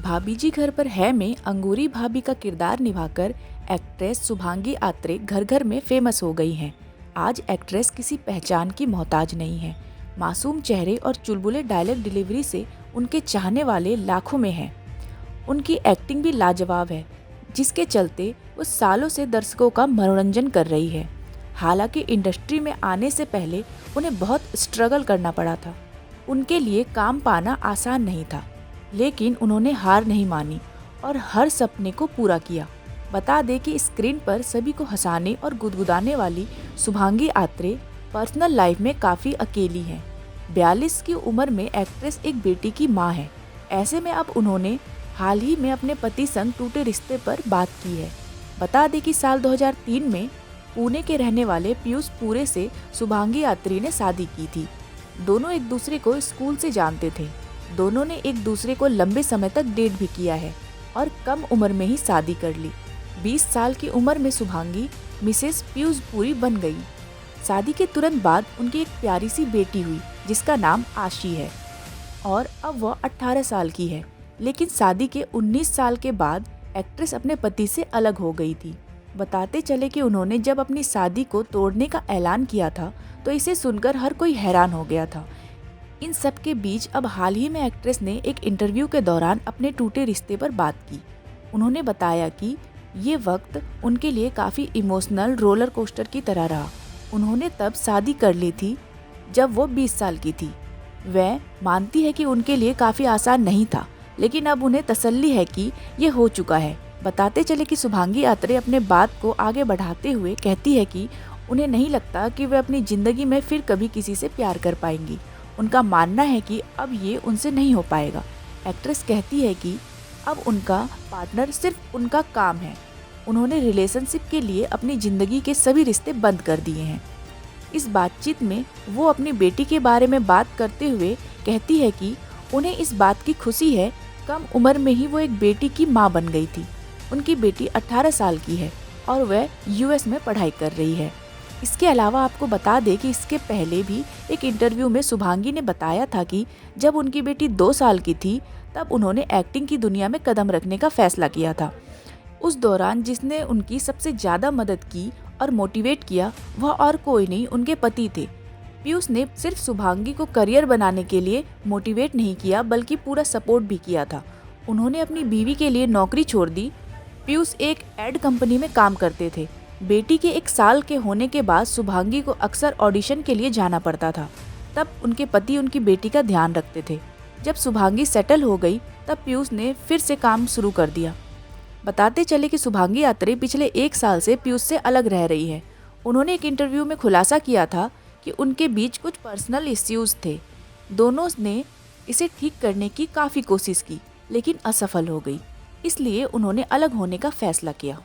भाभी जी घर पर है में अंगूरी भाभी का किरदार निभाकर एक्ट्रेस शुभांगी आत्रे घर घर में फेमस हो गई हैं। आज एक्ट्रेस किसी पहचान की मोहताज नहीं है। मासूम चेहरे और चुलबुले डायलॉग डिलीवरी से उनके चाहने वाले लाखों में हैं। उनकी एक्टिंग भी लाजवाब है, जिसके चलते वो सालों से दर्शकों का मनोरंजन कर रही है। हालांकि इंडस्ट्री में आने से पहले उन्हें बहुत स्ट्रगल करना पड़ा था। उनके लिए काम पाना आसान नहीं था, लेकिन उन्होंने हार नहीं मानी और हर सपने को पूरा किया। बता दें कि स्क्रीन पर सभी को हंसाने और गुदगुदाने वाली शुभांगी आत्रे पर्सनल लाइफ में काफ़ी अकेली हैं। 42 की उम्र में एक्ट्रेस एक बेटी की मां है। ऐसे में अब उन्होंने हाल ही में अपने पति संग टूटे रिश्ते पर बात की है। बता दें कि साल 2003 में पुणे के रहने वाले पीयूष पूरे से शुभांगी आत्रे ने शादी की थी। दोनों एक दूसरे को स्कूल से जानते थे। दोनों ने एक दूसरे को लंबे समय तक डेट भी किया है और कम उम्र में ही शादी कर ली। 20 साल की उम्र में शुभांगी मिसेस पीयूष पुरी बन गई। शादी के तुरंत बाद उनकी एक प्यारी सी बेटी हुई, जिसका नाम आशी है और अब वह 18 साल की है। लेकिन शादी के 19 साल के बाद एक्ट्रेस अपने पति से अलग हो गई थी। बताते चले कि उन्होंने जब अपनी शादी को तोड़ने का ऐलान किया था तो इसे सुनकर हर कोई हैरान हो गया था। इन सब के बीच अब हाल ही में एक्ट्रेस ने एक इंटरव्यू के दौरान अपने टूटे रिश्ते पर बात की। उन्होंने बताया कि ये वक्त उनके लिए काफ़ी इमोशनल रोलर कोस्टर की तरह रहा। उन्होंने तब शादी कर ली थी जब वो 20 साल की थी। वह मानती है कि उनके लिए काफ़ी आसान नहीं था, लेकिन अब उन्हें तसल्ली है कि ये हो चुका है। बताते चले कि शुभांगी आत्रे अपने बात को आगे बढ़ाते हुए कहती है कि उन्हें नहीं लगता कि वे अपनी ज़िंदगी में फिर कभी किसी से प्यार कर पाएंगी। उनका मानना है कि अब ये उनसे नहीं हो पाएगा। एक्ट्रेस कहती है कि अब उनका पार्टनर सिर्फ उनका काम है। उन्होंने रिलेशनशिप के लिए अपनी ज़िंदगी के सभी रिश्ते बंद कर दिए हैं। इस बातचीत में वो अपनी बेटी के बारे में बात करते हुए कहती है कि उन्हें इस बात की खुशी है, कम उम्र में ही वो एक बेटी की माँ बन गई थी। उनकी बेटी 18 साल की है और वह यूएस में पढ़ाई कर रही है। इसके अलावा आपको बता दें कि इसके पहले भी एक इंटरव्यू में शुभांगी ने बताया था कि जब उनकी बेटी 2 साल की थी तब उन्होंने एक्टिंग की दुनिया में कदम रखने का फैसला किया था। उस दौरान जिसने उनकी सबसे ज़्यादा मदद की और मोटिवेट किया वह और कोई नहीं, उनके पति थे। पीयूष ने सिर्फ शुभांगी को करियर बनाने के लिए मोटिवेट नहीं किया, बल्कि पूरा सपोर्ट भी किया था। उन्होंने अपनी बीवी के लिए नौकरी छोड़ दी। पीयूष एक एड कंपनी में काम करते थे। बेटी के 1 साल के होने के बाद शुभांगी को अक्सर ऑडिशन के लिए जाना पड़ता था। तब उनके पति उनकी बेटी का ध्यान रखते थे। जब शुभांगी सेटल हो गई तब पीयूष ने फिर से काम शुरू कर दिया। बताते चले कि शुभांगी आत्रे पिछले 1 साल से पीयूष से अलग रह रही है। उन्होंने एक इंटरव्यू में खुलासा किया था कि उनके बीच कुछ पर्सनल इश्यूज थे। दोनों ने इसे ठीक करने की काफ़ी कोशिश की, लेकिन असफल हो गई। इसलिए उन्होंने अलग होने का फैसला किया।